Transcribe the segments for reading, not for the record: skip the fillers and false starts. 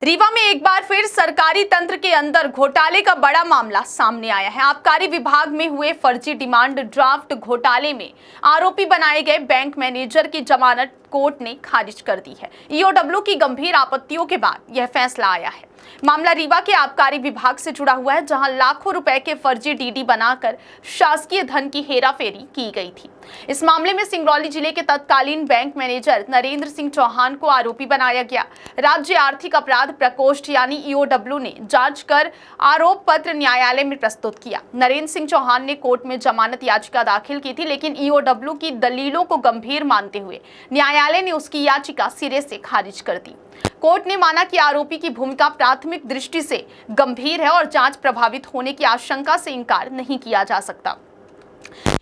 रीवा में एक बार फिर सरकारी तंत्र के अंदर घोटाले का बड़ा मामला सामने आया है। आबकारी विभाग में हुए फर्जी डिमांड ड्राफ्ट घोटाले में आरोपी बनाए गए बैंक मैनेजर की जमानत कोर्ट ने खारिज कर दी है। ईओडब्ल्यू की गंभीर आपत्तियों के बाद यह फैसला आया है। मामला रीवा के आबकारी विभाग से जुड़ा हुआ है, जहां लाखों रुपए के फर्जी डीडी बनाकर शासकीय धन की हेराफेरी की गई थी। इस मामले में सिंगरौली जिले के तत्कालीन बैंक मैनेजर नरेंद्र सिंह चौहान को आरोपी बनाया गया। राज्य आर्थिक अपराध प्रकोष्ठ यानी ईओडब्ल्यू ने जांच कर आरोप पत्र न्यायालय में प्रस्तुत किया। नरेंद्र सिंह चौहान ने कोर्ट में जमानत याचिका दाखिल की थी, लेकिन ईओडब्ल्यू की दलीलों को गंभीर मानते हुए न्यायालय ने उसकी याचिका सिरे से खारिज कर दी। कोर्ट ने माना कि आरोपी की भूमिका प्राथमिक दृष्टि से गंभीर है और जांच प्रभावित होने की आशंका से इनकार नहीं किया जा सकता।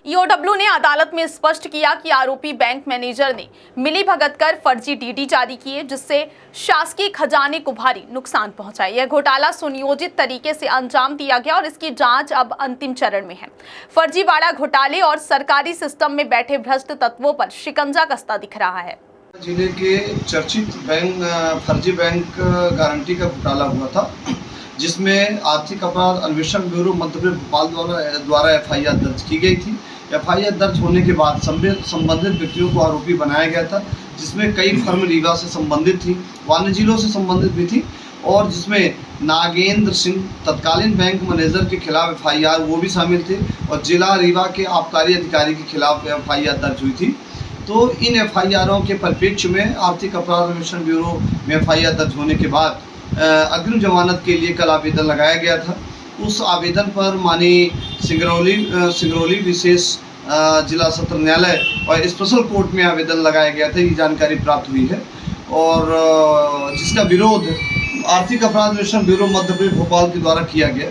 ईओडब्ल्यू ने अदालत में स्पष्ट किया कि आरोपी बैंक मैनेजर ने मिलीभगत कर फर्जी डीडी जारी किए, जिससे शासकीय खजाने को भारी नुकसान पहुंचा। यह घोटाला सुनियोजित तरीके से अंजाम दिया गया और इसकी जांच अब अंतिम चरण में है। फर्जीवाड़ा घोटाले और सरकारी सिस्टम में बैठे भ्रष्ट तत्वों पर शिकंजा कसता दिख रहा है। जिले के चर्चित फर्जी बैंक गारंटी का घोटाला हुआ था, जिसमें आर्थिक अपराध अन्वेषण ब्यूरो मध्य प्रदेश भोपाल द्वारा एफआईआर दर्ज की गई थी। एफआईआर दर्ज होने के बाद संबंधित व्यक्तियों को आरोपी बनाया गया था, जिसमें कई फर्म रीवा से संबंधित थी, अन्य जिलों से संबंधित भी थी, और जिसमें नागेंद्र सिंह तत्कालीन बैंक मैनेजर के खिलाफ एफआईआर वो भी शामिल थे, और जिला रीवा के आबकारी अधिकारी के खिलाफ एफआईआर दर्ज हुई थी। तो इन एफआईआरों के परिप्रेक्ष्य में आर्थिक अपराध अन्वेषण ब्यूरो में एफआईआर दर्ज होने के बाद अग्रिम जमानत के लिए कल आवेदन लगाया गया था। उस आवेदन पर माननीय सिंगरौली विशेष जिला सत्र न्यायालय और स्पेशल कोर्ट में आवेदन लगाया गया था, ये जानकारी प्राप्त हुई है, और जिसका विरोध आर्थिक अपराध अन्वेषण ब्यूरो मध्य प्रदेश भोपाल के द्वारा किया गया,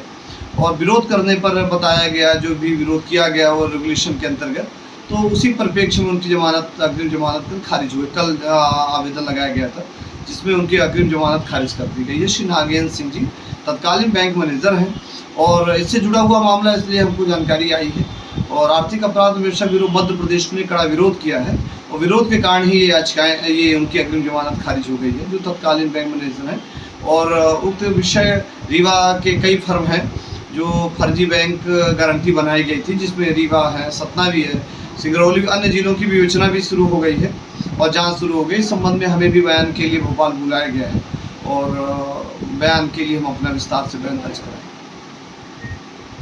और विरोध करने पर बताया गया जो भी विरोध किया गया वो रेगुलेशन के अंतर्गत, तो उसी परिप्रेक्ष्य में उनकी जमानत अग्रिम जमानत कल खारिज हुई। कल आवेदन लगाया गया था, जिसमें उनकी अग्रिम जमानत खारिज कर दी गई है। श्री नागेंद्र सिंह जी तत्कालीन बैंक मैनेजर हैं, और इससे जुड़ा हुआ मामला इसलिए हमको जानकारी आई है, और आर्थिक अपराध अन्वेषण ब्यूरो मध्य प्रदेश ने कड़ा विरोध किया है, और विरोध के कारण ही ये याचिकाएँ ये उनकी अग्रिम जमानत खारिज हो गई है, जो तत्कालीन बैंक मैनेजर हैं। और उक्त विषय रीवा के कई फर्म हैं जो फर्जी बैंक गारंटी बनाई गई थी, जिसमें रीवा है, सतना भी है, सिंगरौली, अन्य जिलों की विवेचना भी शुरू हो गई है और जांच शुरू हो गई। इस संबंध में हमें भी बयान के लिए भोपाल बुलाया गया है, और बयान के लिए हम अपना विस्तार से बयान दर्ज कराएंगे।